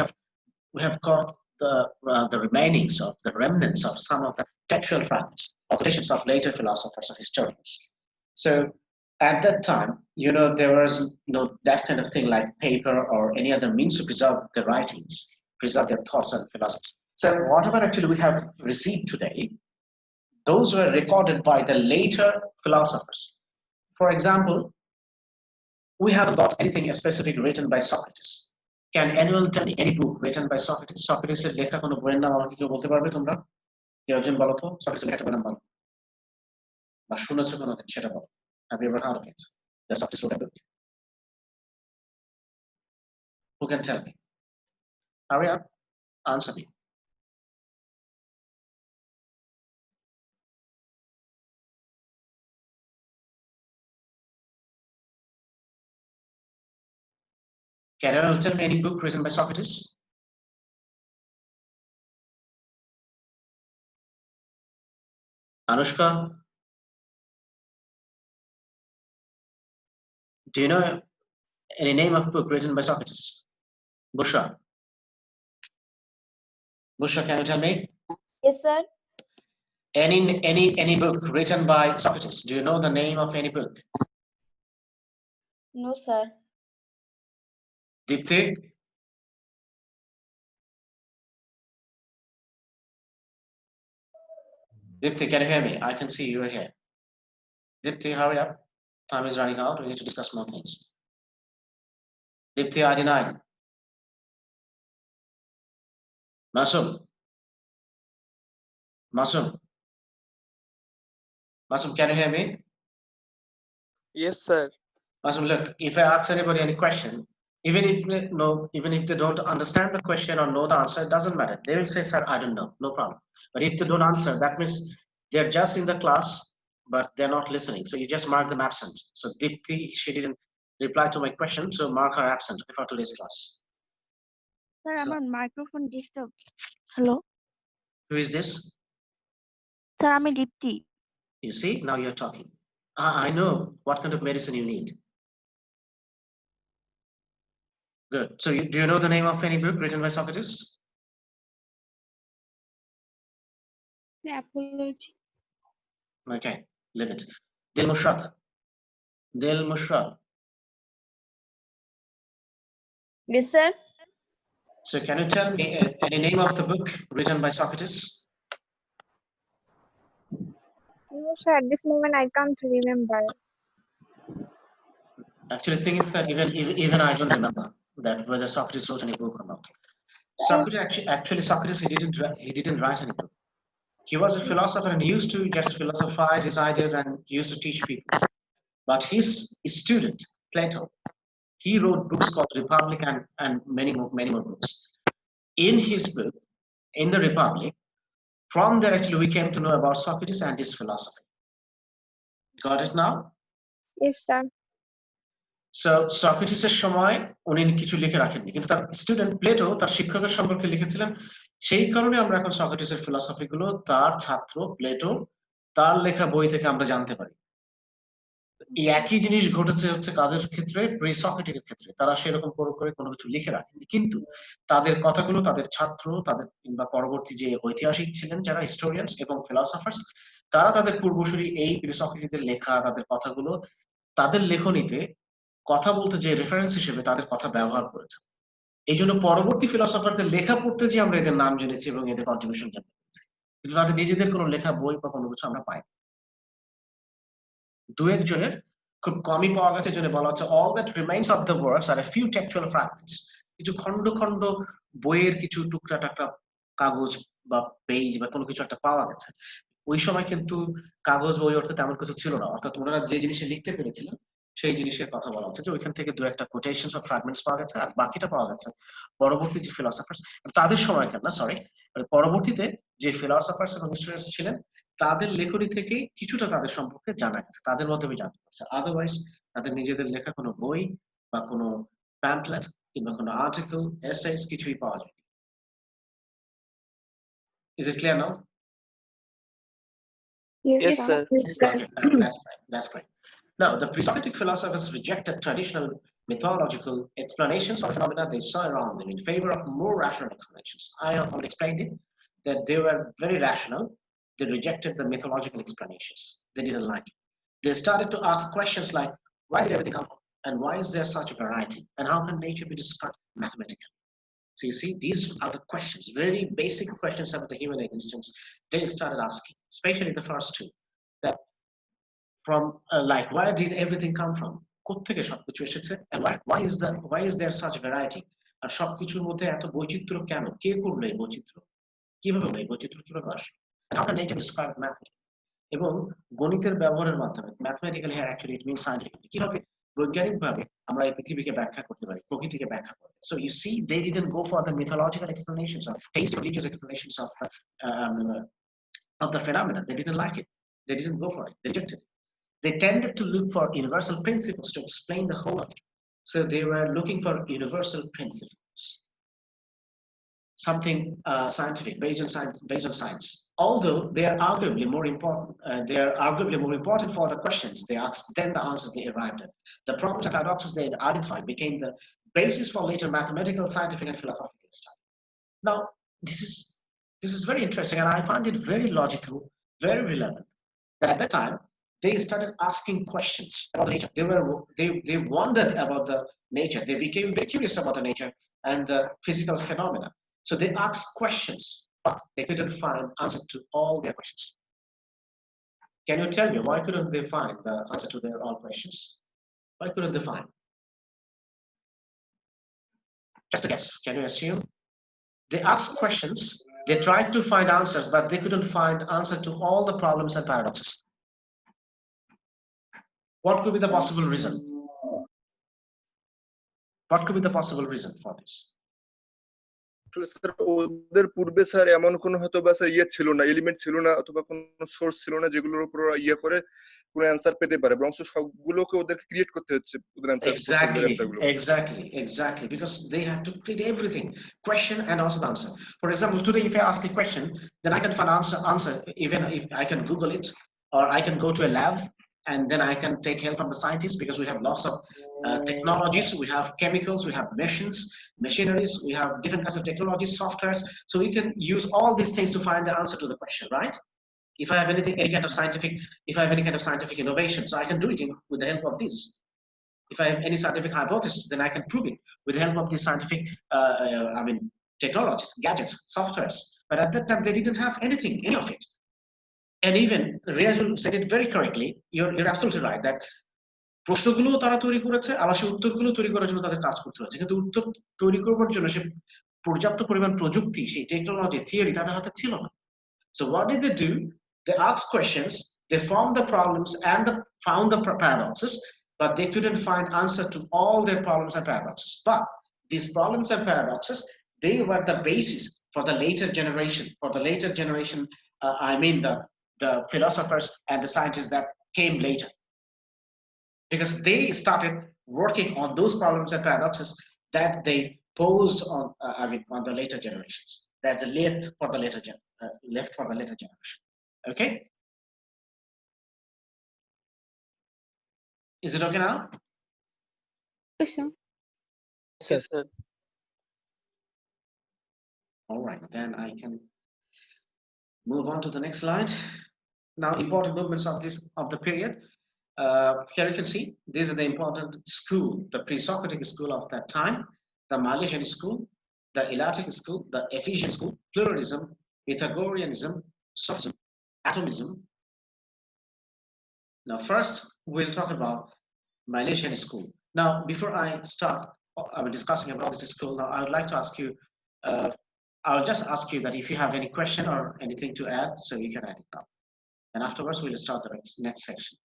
Speaker 1: have got the remainings of the remnants of some of the textual fragments or quotations of later philosophers or historians. So at that time, there was that kind of thing like paper or any other means to preserve the writings, preserve their thoughts and philosophies. So whatever actually we have received today, those were recorded by the later philosophers. For example, we haven't got anything specific written by Socrates. Can anyone tell me any book written by Socrates? Socrates লেখা কোনো বইয়ের নাম আমাকে কেউ বলতে পারবে তোমরা? কেউ একজন বলো তো, Socrates লেখা বইয়ের নাম বলো। বা শুনেছো কোনোদিন সেটা বলো। Have you ever heard of it? The Socrates wrote a book. Who can tell me? Hurry up, answer me. Can anyone tell me any book written by Socrates? Anushka? Do you know any name of book written by Socrates? Busha? Busha, can you tell me?
Speaker 5: Yes, sir.
Speaker 1: Any book written by Socrates? Do you know the name of any book?
Speaker 5: No, sir.
Speaker 1: Dipti? Dipti, can you hear me? I can see you are here. Dipti, hurry up. Time is running out. We need to discuss more things. Dipti ID9. Masum, Masum, Masum, can you hear me?
Speaker 4: Yes, sir.
Speaker 1: Masum, look, if I ask anybody any question, even if even if they don't understand the question or know the answer, it doesn't matter. They will say, "Sir, I don't know," no problem. But if they don't answer, that means they're just in the class, but they're not listening. So you just mark them absent. So Dipti, she didn't reply to my question, so mark her absent for today's class.
Speaker 2: Sir
Speaker 1: So,
Speaker 2: আমার microphone disturb. Hello
Speaker 1: who is this?
Speaker 2: Sir আমি দীপ্তি।
Speaker 1: You see, now you're talking. I know what kind of medicine you need. Good. So do you know the name of any book written by Socrates?
Speaker 2: Apology.
Speaker 1: Okay, leave it. Dil Mushraf. Dil Mushraf.
Speaker 5: Yes, sir.
Speaker 1: So can you tell me any name of the book written by Socrates?
Speaker 5: No, sir. At this moment, I can't remember.
Speaker 1: Actually, the thing is that even I don't remember that whether Socrates wrote any book or not. Socrates Socrates he didn't write any book. He was a philosopher and he used to just philosophize his ideas and he used to teach people. But his student Plato, he wrote books called Republic and many more books. In his book, in the Republic, from there actually we came to know about Socrates and his philosophy. Got it now?
Speaker 5: Yes, sir.
Speaker 1: So সক্রেটিসের সময় উনি কিছু লিখে রাখেননি, কিন্তু তার student Plato তার শিক্ষকের সম্পর্কে লিখেছিলেন। সেই কারণে আমরা এখন সক্রেটিসের ফিলসফি গুলো তার ছাত্র প্লেটো তার লেখা বই থেকে আমরা জানতে পারি। এই একই জিনিস ঘটেছে হচ্ছে কাদের ক্ষেত্রে, প্রি সক্রেটিকের ক্ষেত্রে। তারা সেরকম করে কোনো কিছু লিখে রাখেনি, কিন্তু তাদের কথাগুলো তাদের ছাত্র, তাদের কিংবা পরবর্তী যে ঐতিহাসিক ছিলেন যারা হিস্টোরিয়ানস এবং ফিলসফার্স, তারা তাদের পূর্বসূরি এই প্রি সক্রেটিসের লেখা তাদের কথাগুলো তাদের লেখনীতে কথা বলতে যে রেফারেন্স হিসেবে তাদের কথা ব্যবহার করেছে। এই জন্য পরবর্তী ফিলসফারদের লেখা পড়তে যে আমরা এদের নাম জেনেছি এবং এদের কন্ট্রিবিউশন জানতে পেরেছি, কিন্তু তাদের নিজেদের কোনো লেখা বই বা কোনো কিছু আমরা পাই। দু একজনের খুব কমই পাওয়া গেছে, জন্য বলা হচ্ছে all that remains of the works are a few textual fragments. কিছু খন্ড খন্ড বইয়ের কিছু টুকরা টাকরা কাগজ বা পেজ বা কোনো কিছু একটা পাওয়া গেছে। ওই সময় কিন্তু কাগজ বই অর্থে তেমন কিছু ছিল না, অর্থাৎ ওনারা যে জিনিসে লিখতে পেরেছিলেন সেই জিনিসের কথা বলা হচ্ছে যে ওইখান থেকে দু একটা কোটেশনস অফ ফ্র্যাগমেন্টস পাওয়া গেছে, আর বাকিটা পাওয়া গেছে পরবর্তী যে ফিলসফার্স তাদের সময়কার না, সরি, পরবর্তীতে যে ফিলসফার্স এবং হিস্টোরিয়ানস ছিলেন তাদের লেখনী থেকে কিছুটা তাদের সম্পর্কে জানা গেছে, তাদের মাধ্যমে জানতে পারছে। আদারওয়াইজ তাদের নিজেদের লেখা কোনো বই বা কোনো প্যাম্পলেট কিংবা কোনো আর্টিকেল, এসেস কিছুই পাওয়া যায়। Is it clear now?
Speaker 4: Yes, sir.
Speaker 1: Okay, that's great. Now, the pre-Socratic philosophers rejected traditional mythological explanations of phenomena they saw around them in favor of more rational explanations. I have already explained it, that they were very rational. They rejected the mythological explanations. They didn't like it. They started to ask questions like, why did everything come from? And why is there such a variety? And how can nature be described mathematically? So you see, these are the questions, very basic questions about the human existence they started asking, especially the first two. That from like, where did everything come from? কোত্থেকে সবকিছু এসেছে? And why is there such variety? আর সবকিছুর মধ্যে এত বৈচিত্র্য কেন? কে করলো এই বৈচিত্র্য? কিভাবে হলো এই বৈচিত্র্য, কিভাবে আসলো? How can nature be described mathematically? এবং গণিতের ব্যবহারের মাধ্যমে, ম্যাথমেটিক্যালি হ্যাঁ অ্যাকচুয়ালি ইট মিনস সায়েন্টিফিক, কিভাবে বৈজ্ঞানিকভাবে আমরা এই পৃথিবীকে ব্যাখ্যা করতে পারি, প্রকৃতিকে ব্যাখ্যা করতে পারি। So you see, they didn't go for the mythological explanations or tasty religious explanations of the phenomena. They didn't like it. They didn't go for it. They rejected it. They tended to look for universal principles to explain the whole of it. So they were looking for universal principles, something scientific, based on science. Although they are arguably more important for the questions they asked than the answers they arrived at. The problems and paradoxes they identified became the basis for later mathematical, scientific, and philosophical study. Now, this is very interesting, and I find it very logical, very relevant. That at that time they started asking questions about the nature. They wondered about the nature. They became very curious about the nature and the physical phenomena. So they asked questions, but they couldn't find answer to all their questions. Can you tell me why couldn't they find the answer to their all questions? Why couldn't they find? Just a guess. Can you assume? They asked questions, they tried to find answers, but they couldn't find answer to all the problems and paradoxes. What could be the possible reason? What could be the possible reason for this?
Speaker 3: Sir ওদের পূর্বে sir এমন কোনো হয়তো বা sir ছিল না, element ছিল না, অথবা কোনো সোর্স ছিল না যেগুলোর উপর করে কোনো অ্যানসার পেতে পারে, বরং সবগুলোকে ওদেরকে ক্রিয়েট করতে হচ্ছে ওদের answer.
Speaker 1: Exactly, because they have to create everything, question and also the answer. For example, today if I ask a question, then I can find answer even if I can Google it, or I can go to a lab and then I can take help from the scientists, because we have lots of technologies, we have chemicals, we have machines, machineries, we have different kinds of technologies, softwares, so we can use all these things to find the answer to the question, right? If I have any kind of scientific innovation, so I can do it with the help of this. If I have any scientific hypothesis, then I can prove it with the help of these scientific technologies, gadgets, softwares. But at that time they didn't have anything, any of it. And even Riyazul said it very correctly. You're absolutely right that প্রশ্নগুলো তারা তৈরি করেছে, আবার সেই উত্তরগুলো তৈরি করার জন্য তাদের কাজ করতে হচ্ছে, কিন্তু উত্তর তৈরি করবার জন্য সে পর্যাপ্ত পরিমাণ প্রযুক্তি, সেই টেকনোলজি, থিওরি তাদের হাতে ছিল না। So what did they do? They asked questions, they formed the problems and found the paradoxes, but they couldn't find answer to all their problems and paradoxes. But these problems and paradoxes, they were the basis for the later generation. I mean the philosophers and the scientists that came later, because they started working on those problems and paradoxes that they posed on on the later generations. That's left for the later generation. Okay, is it okay now?
Speaker 4: Yes, sir.
Speaker 1: All right, then I can move on to the next slide. Now, important movements of the period. Here you can see these are the important school, the pre-Socratic school of that time, the Malaysian school, the Eleatic school, the Ephesian school, pluralism, Pythagoreanism, Sophism, atomism. Now, first we'll talk about Malaysian school. Now, before I start discussing about this school, now I would like to ask you, I'll just ask you that if you have any question or anything to add, so you can add it now. And afterwards, we'll start the next section.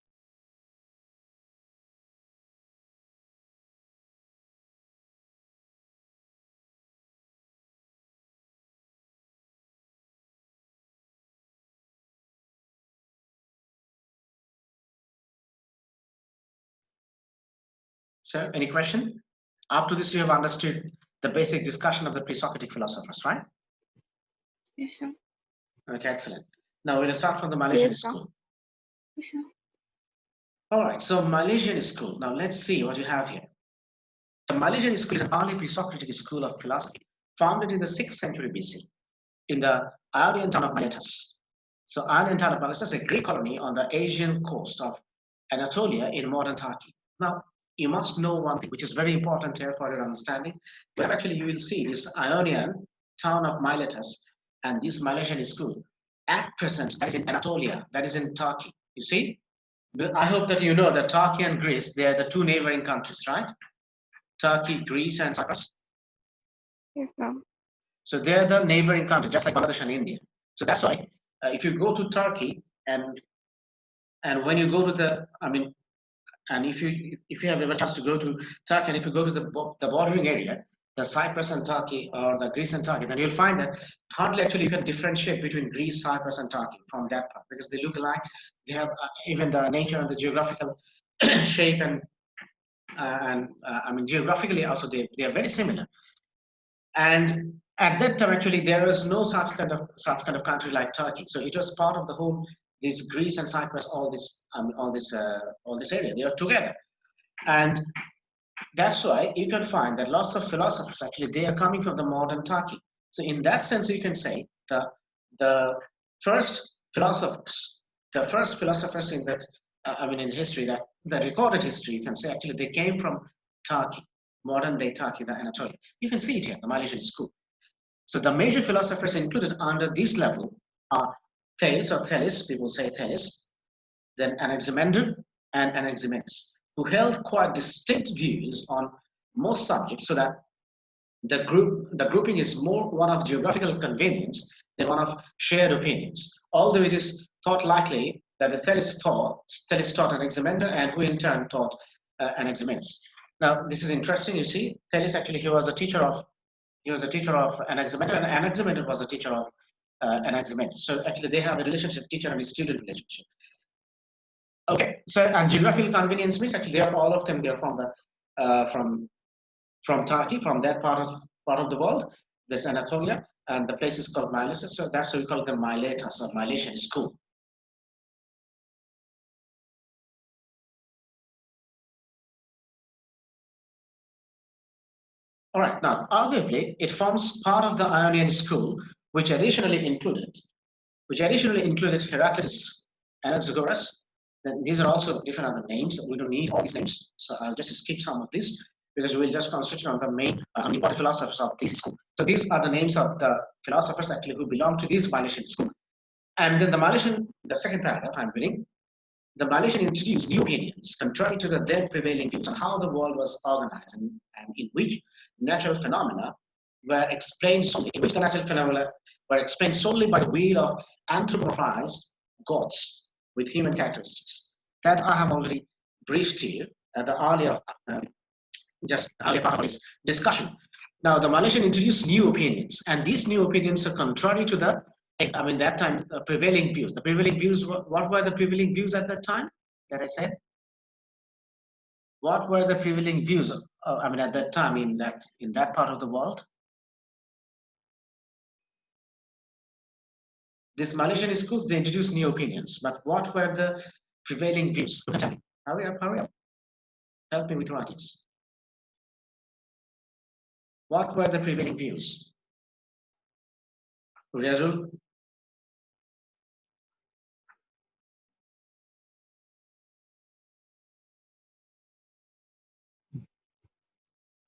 Speaker 1: So, any question? Up to this, you have understood the basic discussion of the pre-Socratic philosophers, right?
Speaker 2: Yes, sir.
Speaker 1: Okay, excellent. Now we'll start from the Malaysian school.
Speaker 2: Yes, sir.
Speaker 1: All right, so Malaysian school. Now let's see what you have here. The Malaysian school is an early pre-Socratic school of philosophy, founded in the 6th century BC in the Ionian town of Miletus. So Ionian town of Miletus is a Greek colony on the Asian coast of Anatolia in modern Turkey. Now, you must know one thing, which is very important here for your understanding, but actually you will see this Ionian town of Miletus and this Malaysian school at present, that is in Anatolia, that is in Turkey. You see? I hope that you know that Turkey and Greece, they are the two neighboring countries, right? Turkey, Greece, and Cyprus.
Speaker 2: Yes, sir.
Speaker 1: So they are the neighboring countries, just like Bangladesh and India. So that's why if you go to Turkey and when you go to the, and if you have ever chance to go to Turkey, and if you go to the bordering area, the Cyprus and Turkey, or the Greece and Turkey, then you'll find that hardly actually you can differentiate between Greece, Cyprus, and Turkey from that part, because they look alike. They have even the nature and the geographical shape and geographically also they are very similar. And at that time, actually, there was no such kind of country like Turkey. So it was part of the whole. This Greece and Cyprus, all this area, they are together, and that's why you can find that lots of philosophers actually they are coming from the modern Turkey. So in that sense, you can say the first philosophers in that in history that recorded history, you can say actually they came from Turkey, modern day Turkey, the Anatolia. You can see it here, the Malaysian school. So the major philosophers included under this level are Thales, people say Thales, then Anaximander and Anaximenes, who held quite distinct views on most subjects, so that the grouping is more one of geographical convenience than one of shared opinions, although it is thought likely that the Thales taught Anaximander, and who in turn taught Anaximenes. Now, this is interesting. You see, Thales actually he was a teacher of Anaximander, and Anaximander was a teacher of Anaximenes. So actually, they have a relationship, teacher and student relationship. Okay, so and geographical convenience means actually they are all of them. They are from the from Turkey, from that part of the world. There's Anatolia, and the place is called Miletus. So that's why we call them Miletus or Malaysian School. All right, now arguably it forms part of the Ionian school, which additionally included Heraclitus, Anaxagoras. Then these are also different other names. We don't need all these names, so I'll just skip some of these because we'll just concentrate on the main important philosophers of this school. So these are the names of the philosophers actually who belong to this Malaysian school. And then the second paragraph I'm reading. The Malaysian introduced new opinions contrary to the then prevailing views on how the world was organized and in which natural phenomena were explained solely, by the will of anthropomorphized gods with human characteristics. That I have already briefed to you at the earlier part of this discussion. Now, the Malaysian introduced new opinions, and these new opinions are contrary to the that time prevailing views. The prevailing views, what were the prevailing views at that time that I said? What were the prevailing views? At that time in that part of the world. This Malaysian schools, they introduced new opinions, but what were the prevailing views? Hurry up. Help me with writings. What were the prevailing views? Riazul?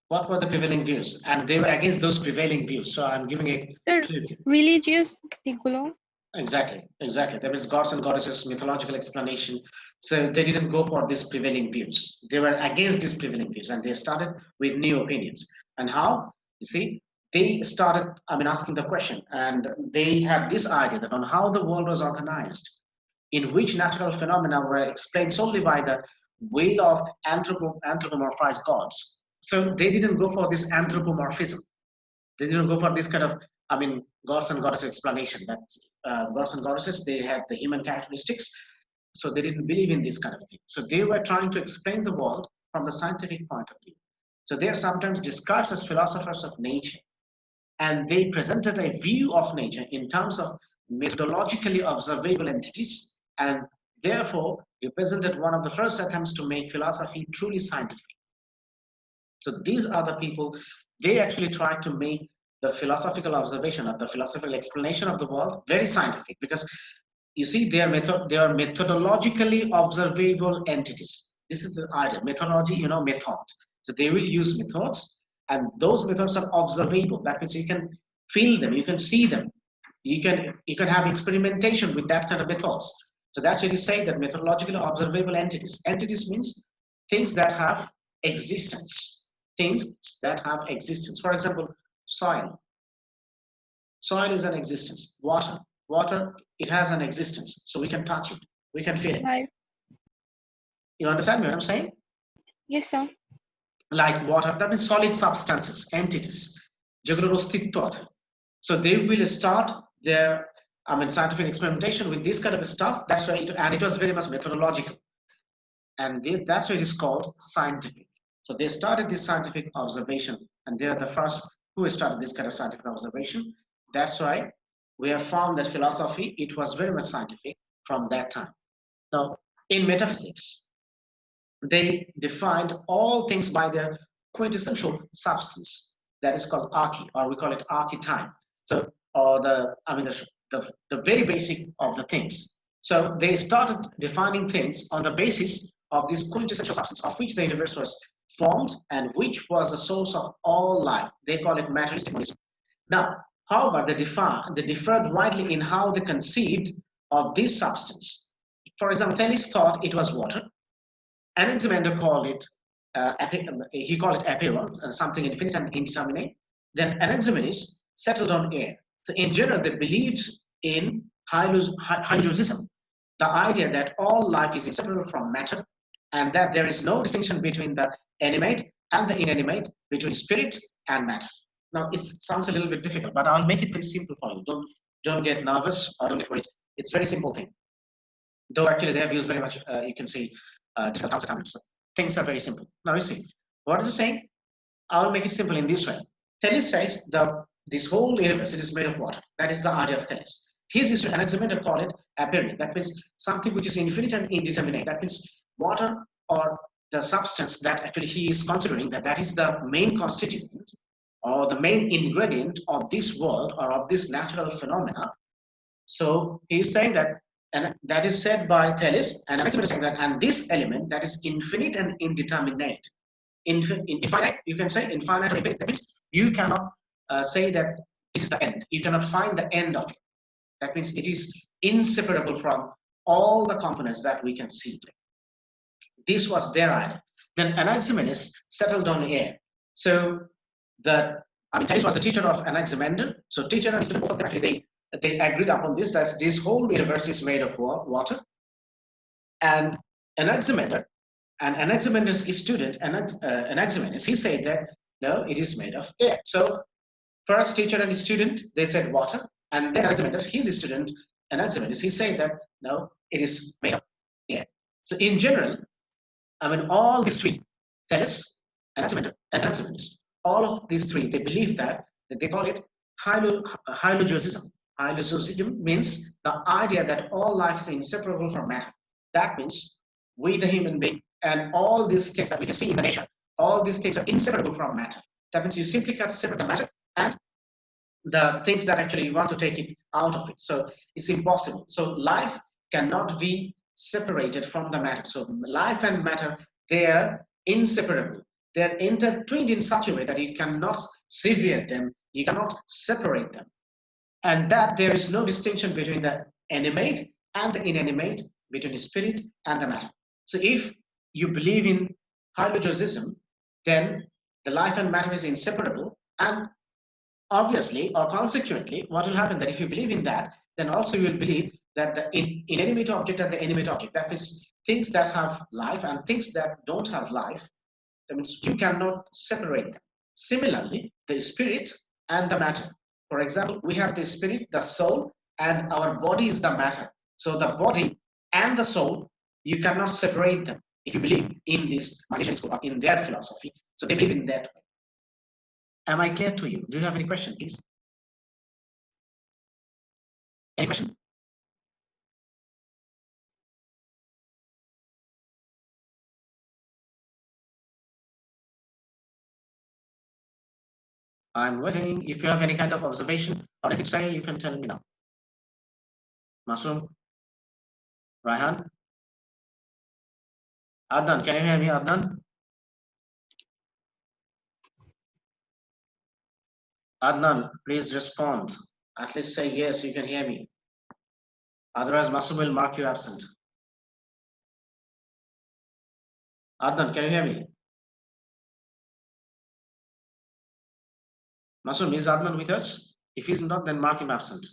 Speaker 1: What were the prevailing views? And they were against those prevailing views. So I'm giving a clue.
Speaker 2: Religious দিকগুলো.
Speaker 1: Exactly. That means gods and goddesses, mythological explanation. So they didn't go for these prevailing views. They were against these prevailing views, and they started with new opinions. And how? You see, they started, asking the question, and they had this idea that on how the world was organized, in which natural phenomena were explained solely by the will of anthropomorphized gods. So they didn't go for this anthropomorphism. They didn't go for this kind of, gods and goddesses explanation. That gods and goddesses, they had the human characteristics. So they didn't believe in this kind of thing. So they were trying to explain the world from the scientific point of view. So they are sometimes described as philosophers of nature. And they presented a view of nature in terms of methodologically observable entities, and therefore represented one of the first attempts to make philosophy truly scientific. So these are the people, they actually tried to make the philosophical observation of the philosophical explanation of the world very scientific, because you see they are methodologically observable entities. This is the idea. Methodology, method. So they will use methods, and those methods are observable. That means you can feel them, you can see them, you can have experimentation with that kind of methods. So that's why you say that methodologically observable entities. Entities means things that have existence. Things that have existence. For example, soil. Soil is an existence. Water, it has an existence. So we can touch it. We can feel it.
Speaker 2: Right.
Speaker 1: You understand what I'm saying?
Speaker 2: Yes, sir.
Speaker 1: Like water, that means solid substances, entities. So they will start their scientific experimentation with this kind of stuff. That's why it was very much methodological. And that's why it is called scientific. So they started this scientific observation, and they are the first who started this kind of scientific observation. That's why we have found that philosophy, it was very much scientific from that time. Now, in metaphysics, they defined all things by their quintessential substance. That is called arche, or we call it archetype. So, or the very basic of the things. So they started defining things on the basis of this quintessential substance of which the universe was formed and which was the source of all life. They call it materialistic monism. Now, however, they differed widely in how they conceived of this substance. For example, Thales thought it was water. Anaximander called it, he called it apeiron, something infinite and indeterminate. Then Anaximenes settled on air. So in general, they believed in hylogism, the idea that all life is inseparable from matter, and that there is no distinction between the animate and the inanimate, between spirit and matter. Now it sounds a little bit difficult, but I'll make it very simple for you. Don't get nervous or don't get worried. It's a very simple thing. Though actually they have used very much, you can see different concepts. So things are very simple. Now you see, what is it saying? I'll make it simple in this way. Thales says this whole universe it is made of water. That is the idea of Thales. His history, Anaximander called it aperion. That means something which is infinite and indeterminate. That means water or the substance that actually he is considering that is the main constituent or the main ingredient of this world or of this natural phenomena. So he is saying that, and that is said by Thales, and Anaximander is saying that, and this element that is infinite and indeterminate. Infinite, you can say infinite or infinite. That means you cannot say that this is the end. You cannot find the end of it. That means it is inseparable from all the components that we can see. This was their idea. Then Anaximenes settled on air. So Thales was the teacher of Anaximander. So teacher and student both actually they agreed upon this, that this whole universe is made of water. And Anaximander's student, Anaximenes, he said that no, it is made of air. So first teacher and student, they said water, and then Anaximander, his student, Anaximenes, he said that no, it is made of air. So in general, I mean, all these three, Thales, Anaximander, and Anaximenes, all of these three, they believe that they call it hylogism. Hylogism means the idea that all life is inseparable from matter. That means we, the human being, and all these things that we can see in the nature, all these things are inseparable from matter. That means you simply can't separate the matter and the things that actually you want to take it out of it. So it's impossible. So life cannot be separated from the matter. So life and matter, they are inseparable. They're intertwined in such a way that you cannot sever them, you cannot separate them. And that there is no distinction between the animate and the inanimate, between the spirit and the matter. So if you believe in hylogism, then the life and matter is inseparable, and obviously or consequently, what will happen that if you believe in that, then also you will believe that the inanimate object and the animate object, that means things that have life and things that don't have life, that means you cannot separate them. Similarly, the spirit and the matter. For example, we have the spirit, the soul, and our body is the matter. So the body and the soul, you cannot separate them if you believe in this Malaysian school or in their philosophy. So they believe in that way. Am I clear to you? Do you have any question, please? Any question? I'm waiting. If you have any kind of observation or anything to say, you can tell me now. Masum, Raihan, Adnan, can you hear me, Adnan? Adnan, please respond. At least say yes, you can hear me. Otherwise, Masum will mark you absent. Adnan, can you hear me? Masum, is Adnan with us? If he's not, then mark him absent.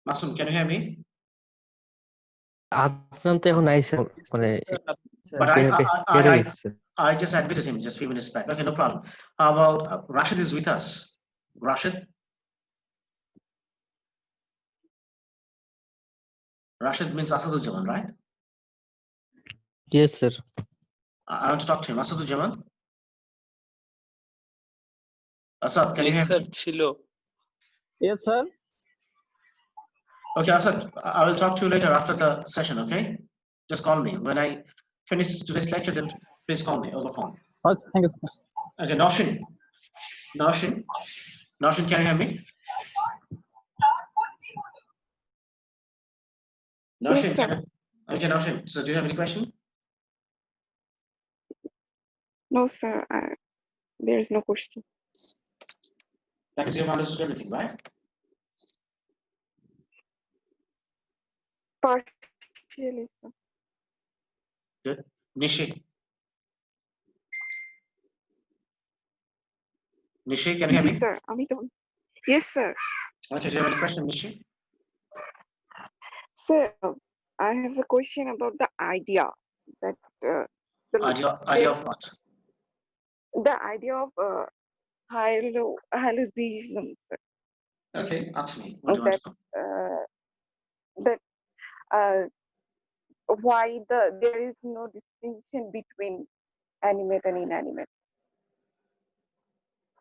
Speaker 1: Masum, can you hear me?
Speaker 6: Adnan তো এখন আইছে মানে
Speaker 1: But
Speaker 6: বের হইছে
Speaker 1: I just admitted him just a few minutes back. Okay, no problem. How about Rashid is with us? Rashid? Rashid means Asaduzzaman, right?
Speaker 6: yes sir
Speaker 1: I want to talk to him. Asaduzzaman? Asad, can you hear
Speaker 4: sir,
Speaker 1: me?
Speaker 4: ছিল
Speaker 7: Yes, sir.
Speaker 1: Okay, Asad, I will talk to you later after the session, okay? Just call me. When I finish today's lecture, then please call me over phone.
Speaker 7: Okay, thank you.
Speaker 1: Okay, Noshin, can you hear me? Noshin,
Speaker 5: sir.
Speaker 1: okay, Noshin, so do you have any question?
Speaker 5: No, sir. There is no question.
Speaker 1: That is, you've understood everything, right?
Speaker 5: Partially, sir.
Speaker 1: Good. Nishi. Nishi, can you hear
Speaker 8: Yes,
Speaker 1: me?
Speaker 8: sir. Yes, sir.
Speaker 1: Okay, do you have any question, Nishi?
Speaker 8: Sir, I have a question about the idea that
Speaker 1: Idea of what?
Speaker 8: the idea of hylogism, sir.
Speaker 1: Okay, ask me. What do you want
Speaker 8: That
Speaker 1: to know?
Speaker 8: that uh, why there is no distinction between animate and inanimate.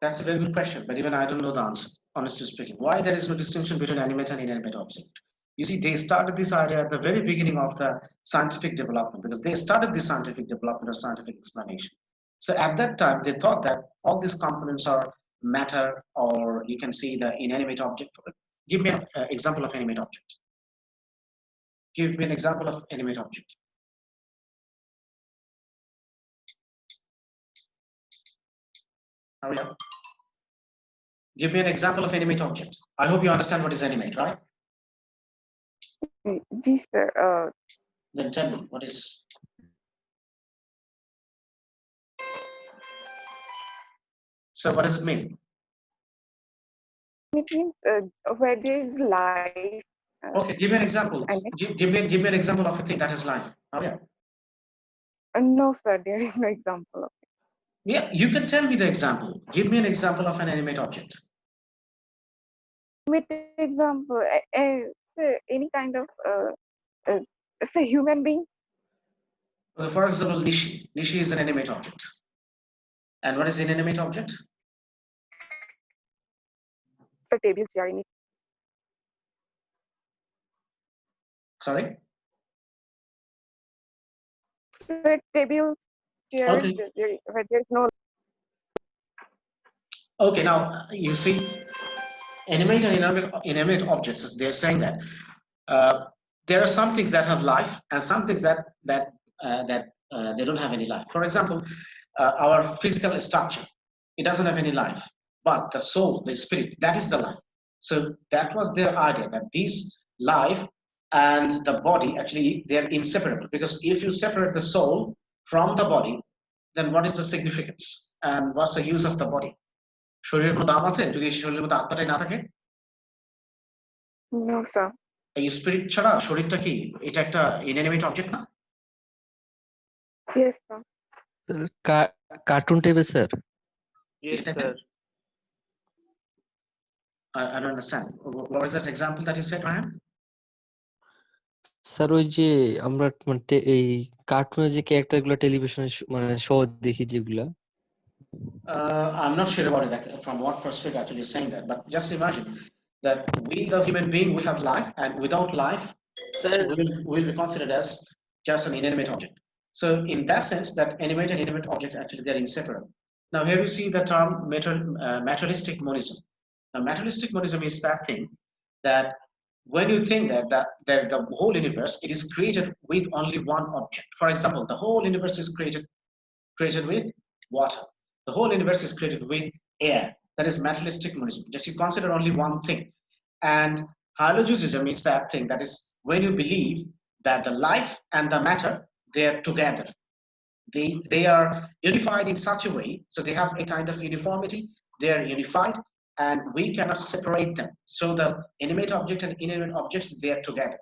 Speaker 1: That's a very good question, but even I don't know the answer, honestly speaking. Why there is no distinction between animate and inanimate object? You see, they started this idea at the very beginning of the scientific development, because they started the scientific development or scientific explanation. So at that time, they thought that all these components are matter, or you can see the inanimate object. Give me an example of animate object. Give me an example of animate object. Hurry up. Give me an example of animate object. I hope you understand what is animate, right?
Speaker 8: Yes, sir.
Speaker 1: Then tell me, what is... So what does it mean?
Speaker 8: It means where there is life.
Speaker 1: Okay, give me an example. Give me an example of a thing that has life. Oh, yeah.
Speaker 8: No, sir, there is no example of it.
Speaker 1: Yeah, you can tell me the example. Give me an example of an animate object.
Speaker 8: With example, sir, any kind of say human being.
Speaker 1: Well, for example, Nishi. Nishi is an animate object. And what is an inanimate object?
Speaker 8: Sir, table, chair, in it.
Speaker 1: Sorry?
Speaker 8: Sir, table, chair,
Speaker 1: Okay.
Speaker 8: where there is no.
Speaker 1: Okay, now you see, animate and inanimate objects, they're saying that there are some things that have life and some things that they don't have any life. For example, our physical structure, it doesn't have any life, but the soul, the spirit, that is the life. So that was their idea, that this life and the body, actually, they're inseparable, because if you separate the soul from the body, then what is the significance and what's the use of the body? শরীরের কোনো দাম আছে যদি শরীরের মধ্যে আত্মাটাই না থাকে?
Speaker 8: No, sir.
Speaker 1: এই স্পিরিট ছাড়া শরীরটা কি এটা একটা ইনঅ্যানিমেট অবজেক্ট না?
Speaker 8: Yes, sir.
Speaker 6: কার্টুন টাইপের sir?
Speaker 4: Yes, sir.
Speaker 1: I don't understand. What is that example that you said, Ryan?
Speaker 6: Sir ওই যে আমরা মানে এই কার্টুনের যে ক্যারেক্টার গুলো টেলিভিশনে মানে শো দেখি যেগুলা,
Speaker 1: I'm not sure about it from what perspective actually you're saying that, but just imagine that we, the human being, we have life, and without life,
Speaker 4: Sir,
Speaker 1: will be considered as just an inanimate object. So in that sense, that animate and inanimate object, actually they're inseparable. Now here you see the term materialistic monism. Now materialistic monism is that thing that when you think that the whole universe, it is created with only one object. For example, the whole universe is created with water. The whole universe is created with air. That is materialistic monism. Just you consider only one thing. And hylogism is that thing that is when you believe that the life and the matter, they are together. They are unified in such a way, so they have a kind of uniformity. They are unified, and we cannot separate them. So the animate object and inanimate objects, they are together.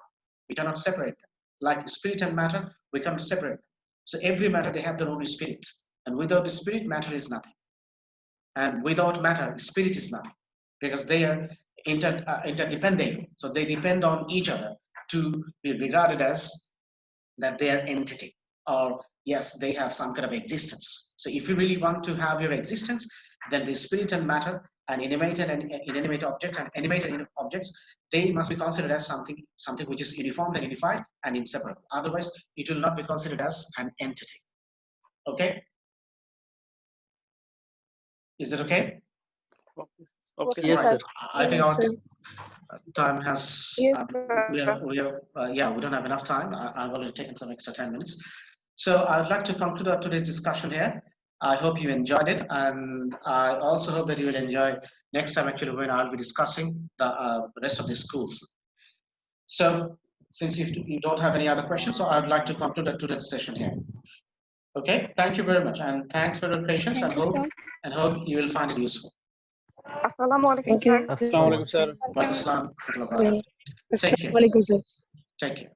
Speaker 1: We cannot separate them. Like spirit and matter, we cannot separate them. So every matter, they have their own spirit. And without the spirit, matter is nothing. And without matter, spirit is nothing. Because they are interdependent. So they depend on each other to be regarded as that they are entity. Or yes, they have some kind of existence. So if you really want to have your existence, then the spirit and matter and animate and inanimate objects and animated objects, they must be considered as something which is uniform and unified and inseparable. Otherwise, it will not be considered as an entity. Okay? Is that okay?
Speaker 4: okay,
Speaker 6: Yes,
Speaker 1: Right.
Speaker 6: sir.
Speaker 1: I think our time has,
Speaker 8: Yes,
Speaker 1: we don't have enough time. I've already taken some extra 10 minutes. So I'd like to conclude our today's discussion here. I hope you enjoyed it, and I also hope that you will enjoy next time actually when I'll be discussing the rest of the schools. So since you don't have any other questions, so I'd like to conclude today's session here. Okay, thank you very much, and thanks for your patience,
Speaker 2: Thank you, sir.
Speaker 1: and hope you will find it useful.
Speaker 8: Assalamu alaikum,
Speaker 9: Okay.
Speaker 8: sir.
Speaker 4: Assalamu alaikum, sir.
Speaker 1: Walaikum salam. Take care.
Speaker 9: Walaikum salam.
Speaker 1: Take care.